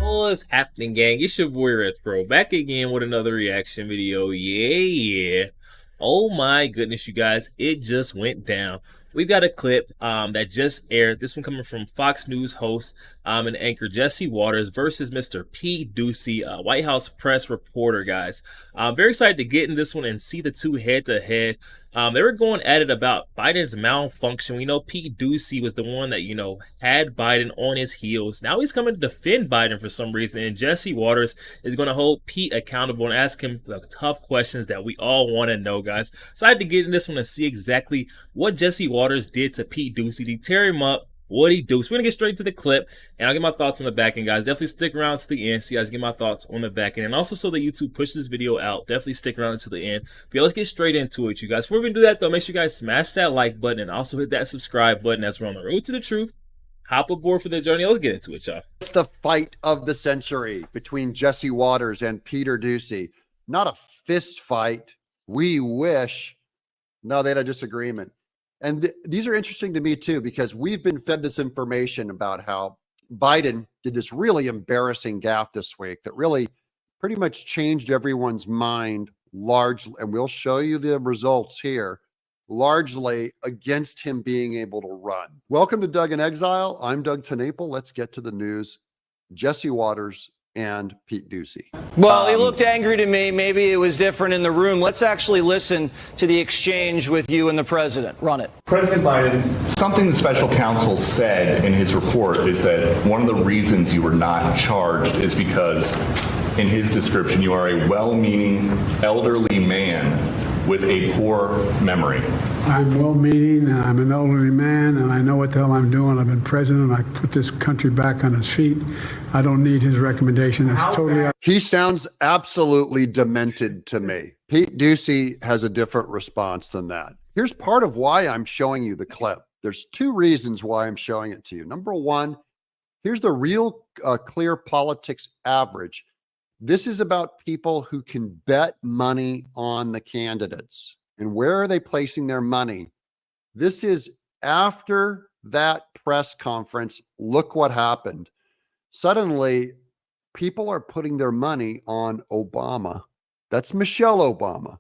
What's happening, gang? It's your boy Retro back again with another reaction video. Yeah. Oh my goodness, you guys, it just went down. We've got a clip that just aired. This one coming from Fox News host and anchor Jesse Waters versus Mr. Pete Doocy, White House press reporter, guys. I'm very excited to get in this one and see the two head to head. They were going at it about Biden's malfunction. We know Pete Doocy was the one that, had Biden on his heels. Now he's coming to defend Biden for some reason. And Jesse Waters is going to hold Pete accountable and ask him the tough questions that we all want to know, guys. So I had to get in this one and see exactly what Jesse Waters did to Pete Doocy. Did he tear him up? What'd he do? So we're going to get straight to the clip, and I'll get my thoughts on the back end, guys. Definitely stick around to the end so you guys get my thoughts on the back end. And also so that YouTube pushes this video out, definitely stick around to the end. But yeah, let's get straight into it, you guys. Before we do that, though, make sure you guys smash that like button and also hit that subscribe button as we're on the road to the truth. Hop aboard for the journey. Let's get into it, y'all. It's the fight of the century between Jesse Waters and Peter Doocy. Not a fist fight. We wish. No, they had a disagreement. And these are interesting to me, too, because we've been fed this information about how Biden did this really embarrassing gaffe this week that really pretty much changed everyone's mind largely. And we'll show you the results here, largely against him being able to run. Welcome to Doug in Exile. I'm Doug TenNapel. Let's get to the news. Jesse Waters and Pete Doocy. Well, he looked angry to me. Maybe it was different in the room. Let's actually listen to the exchange with you and the president. Run it. President Biden, something the special counsel said in his report is that one of the reasons you were not charged is because, in his description, you are a well-meaning elderly man with a poor memory. I'm well-meaning, and I'm an elderly man, and I know what the hell I'm doing. I've been president. I put this country back on its feet. I don't need his recommendation. It's totally... He sounds absolutely demented to me. Pete Doocy has a different response than that. Here's part of why I'm showing you the clip. There's two reasons why I'm showing it to you. Number one, here's the real clear politics average. This is about people who can bet money on the candidates. And where are they placing their money? This is after that press conference. Look what happened. Suddenly, people are putting their money on Obama. That's Michelle Obama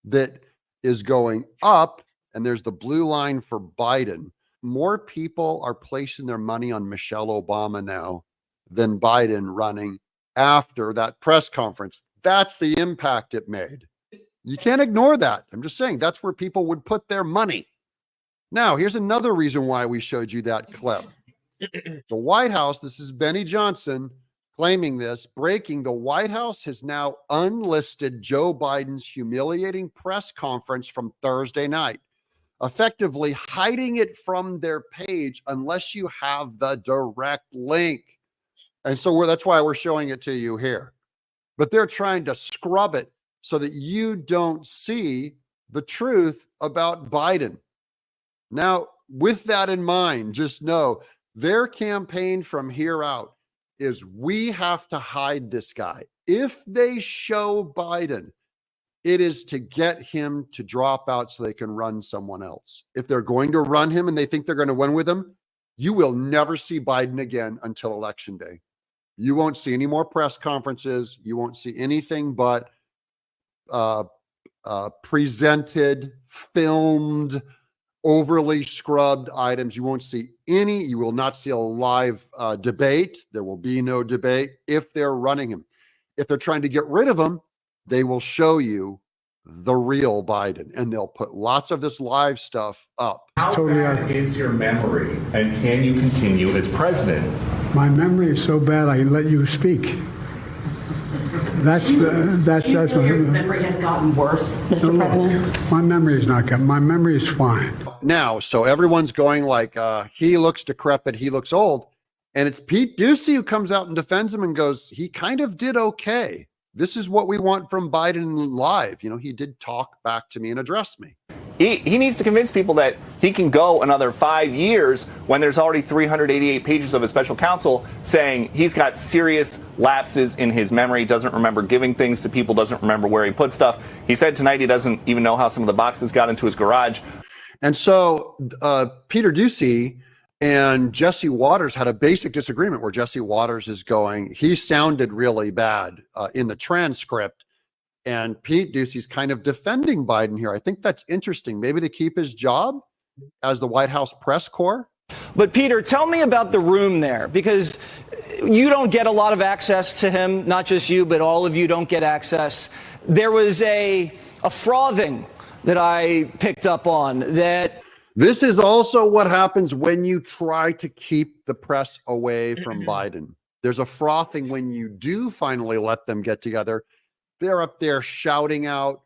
that is going up. And there's the blue line for Biden. More people are placing their money on Michelle Obama now than Biden running after that press conference. That's the impact it made. You can't ignore that. I'm just saying that's where people would put their money. Now, here's another reason why we showed you that clip. The White House, this is Benny Johnson claiming this, breaking, the White House has now unlisted Joe Biden's humiliating press conference from Thursday night, effectively hiding it from their page unless you have the direct link. And so that's why we're showing it to you here. But they're trying to scrub it so that you don't see the truth about Biden. Now, with that in mind, just know their campaign from here out is we have to hide this guy. If they show Biden, it is to get him to drop out so they can run someone else. If they're going to run him and they think they're going to win with him, you will never see Biden again until Election Day. You won't see any more press conferences. You won't see anything but presented, filmed, overly scrubbed items. You won't see any. You will not see a live debate. There will be no debate if they're running him. If they're trying to get rid of him, they will show you the real Biden, and they'll put lots of this live stuff up. How bad is your memory, and can you continue as president? My memory is so bad, I let you speak. That's your memory has gotten worse, Mr. President? My memory is not good. My memory is fine. Now, so everyone's going like, he looks decrepit, he looks old. And it's Pete Doocy who comes out and defends him and goes, he kind of did okay. This is what we want from Biden live. He did talk back to me and address me. He needs to convince people that he can go another 5 years when there's already 388 pages of a special counsel saying he's got serious lapses in his memory, doesn't remember giving things to people, doesn't remember where he put stuff. He said tonight he doesn't even know how some of the boxes got into his garage. And so Peter Doocy and Jesse Waters had a basic disagreement where Jesse Waters is going, he sounded really bad in the transcript. And Pete Doocy's kind of defending Biden here. I think that's interesting, maybe to keep his job as the White House press corps. But Peter, tell me about the room there, because you don't get a lot of access to him, not just you, but all of you don't get access. There was a frothing that I picked up on that. This is also what happens when you try to keep the press away from Biden. There's a frothing when you do finally let them get together. They're up there shouting out,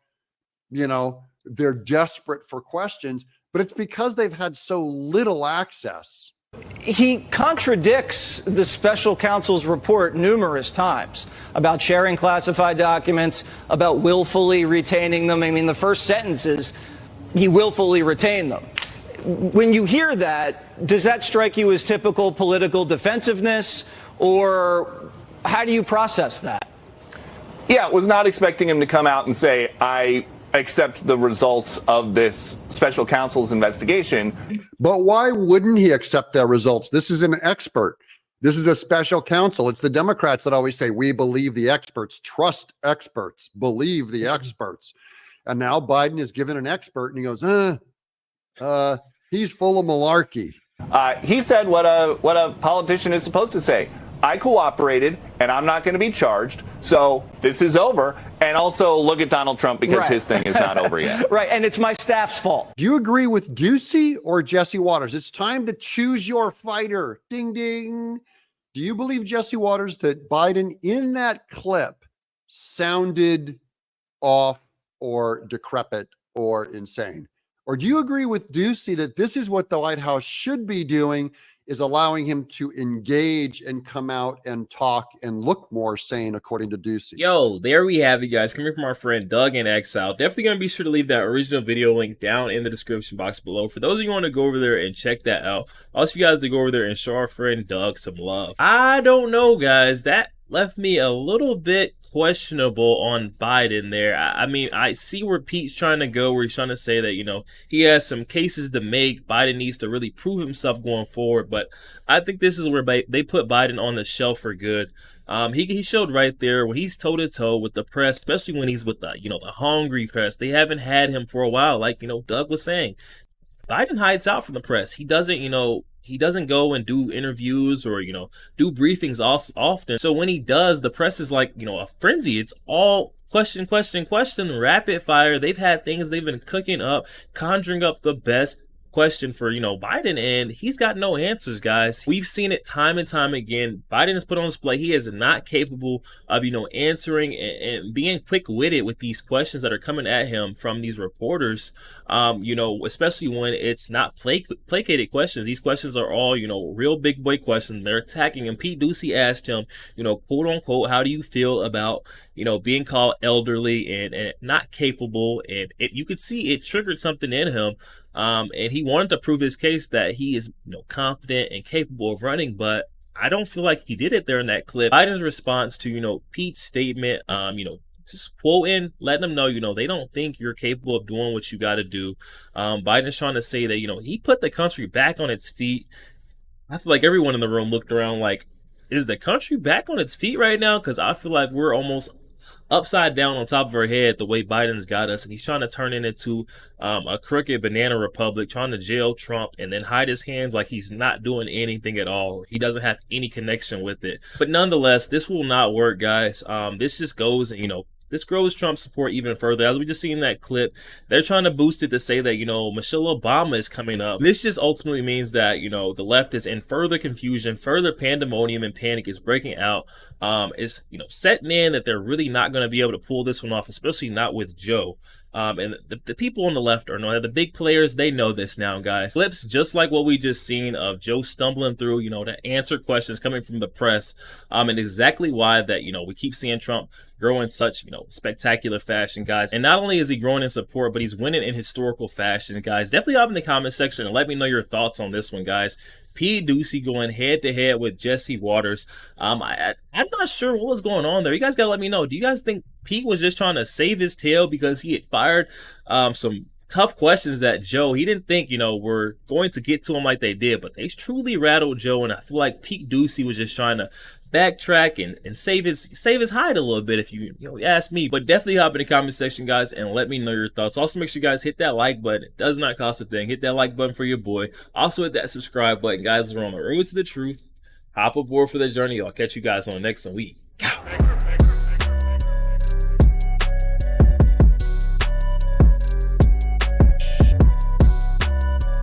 you know, they're desperate for questions, but it's because they've had so little access. He contradicts the special counsel's report numerous times about sharing classified documents, about willfully retaining them. I mean, the first sentence is he willfully retained them. When you hear that, does that strike you as typical political defensiveness, or how do you process that? Yeah, was not expecting him to come out and say, I accept the results of this special counsel's investigation. But why wouldn't he accept their results? This is an expert. This is a special counsel. It's the Democrats that always say, we believe the experts, trust experts, believe the experts. And now Biden is given an expert and he goes, he's full of malarkey. He said what a politician is supposed to say. I cooperated, and I'm not going to be charged, so this is over. And also look at Donald Trump, because his thing is not over yet. Right, and it's my staff's fault. Do you agree with Doocy or Jesse Waters? It's time to choose your fighter. Ding, ding. Do you believe, Jesse Waters, that Biden in that clip sounded off or decrepit or insane? Or do you agree with Doocy that this is what the White House should be doing, is allowing him to engage and come out and talk and look more sane, according to Doocy? Yo, there we have it, guys. Coming from our friend Doug in Exile. Definitely going to be sure to leave that original video link down in the description box below for those of you who want to go over there and check that out. Also, you guys to go over there and show our friend Doug some love. I don't know, guys. That left me a little bit questionable on Biden there. I mean, I see where Pete's trying to go, where he's trying to say that, you know, he has some cases to make. Biden needs to really prove himself going forward. But I think this is where they put Biden on the shelf for good. He showed right there when he's toe-to-toe with the press, especially when he's with the, you know, the hungry press. They haven't had him for a while, like, you know, Doug was saying. Biden hides out from the press. He doesn't, you know, he doesn't go and do interviews or, you know, do briefings often. So when he does, the press is like, you know, a frenzy. It's all question, question, question, rapid fire. They've had things they've been cooking up, conjuring up the best question for, you know, Biden, and he's got no answers, guys. We've seen it time and time again. Biden is put on display. He is not capable of, you know, answering and being quick-witted with these questions that are coming at him from these reporters, you know, especially when it's not placated questions. These questions are all, you know, real big boy questions. They're attacking him. Pete Doocy asked him, you know, quote unquote, how do you feel about, you know, being called elderly and not capable? And you could see it triggered something in him. And he wanted to prove his case that he is, you know, competent and capable of running, but I don't feel like he did it there in that clip. Biden's response to, you know, Pete's statement, you know, just quoting, letting them know, you know, they don't think you're capable of doing what you got to do. Biden's trying to say that, you know, he put the country back on its feet. I feel like everyone in the room looked around like, is the country back on its feet right now? Because I feel like we're almost upside down on top of our head the way Biden's got us, and he's trying to turn it into a crooked banana republic, trying to jail Trump and then hide his hands like he's not doing anything at all. He doesn't have any connection with it. But nonetheless, this will not work, guys. This just goes, you know, this grows Trump's support even further. As we just seen in that clip, they're trying to boost it to say that, you know, Michelle Obama is coming up. This just ultimately means that, you know, the left is in further confusion, further pandemonium and panic is breaking out. Is, you know, setting in that they're really not going to be able to pull this one off, especially not with Joe. And the people on the left are knowing, the big players, they know this now, guys. Clips just like what we just seen of Joe stumbling through, you know, to answer questions coming from the press, and exactly why that, you know, we keep seeing Trump grow in such, you know, spectacular fashion, guys. And not only is he growing in support, but he's winning in historical fashion, guys. Definitely hop in the comment section and let me know your thoughts on this one, guys. P. Doocy going head to head with Jesse Waters. I'm not sure what was going on there. You guys gotta let me know. Do you guys think Pete was just trying to save his tail because he had fired some tough questions at Joe? He didn't think, you know, we're going to get to him like they did, but they truly rattled Joe, and I feel like Pete Doocy was just trying to backtrack and save his hide a little bit, if you ask me. But definitely hop in the comment section, guys, and let me know your thoughts. Also, make sure you guys hit that like button. It does not cost a thing. Hit that like button for your boy. Also hit that subscribe button, guys. We're on the road to the truth. Hop aboard for the journey. I'll catch you guys on the next week.